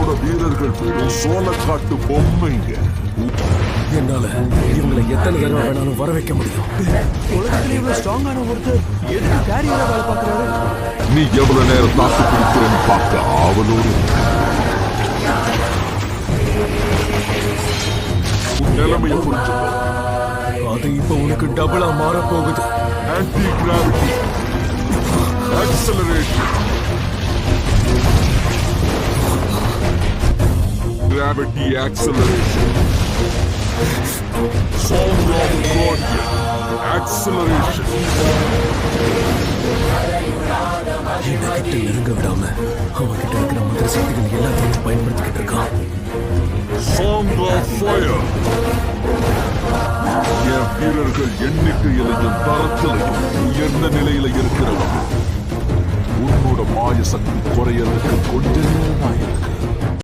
என்னோட வீரர்கள் சோளக்காட்டு பொம்மைங்க. என்னால இவங்களை எத்தனை தடவை வேணாலும் வர வைக்க முடியும். உலகத்துல இவ்வளவு ஸ்ட்ராங்கான ஒருத்தர் எதுக்கு கேரியரா வேலை பார்க்கறாரு? நீ எவ்வளவு நேரம் தாக்கு பிடிக்கிறேன்னு பார்க்க ஆவலோடு உன் நிலைமையை புரிஞ்சுக்கோ. அது இப்ப உனக்கு டபுளா மாற போகுது. Anti gravity acceleration. Gravity acceleration. Song of Guardian Acceleration. கிட்ட நெருங்க விடாம அவன்கிட்ட இருக்கிற மந்திர சக்திகள் எல்லாத்தையும் பயன்படுத்திக்கிட்டு இருக்கான். Song of Fire. என் வீரர்கள் எண்ணிக்கையிலையும் தரத்திலையும் உயர்ந்த நிலையில இருக்கிறவன். உன்னோட மாய சக்தி குறையலுக்கு கொஞ்ச நேரம் இருக்கு.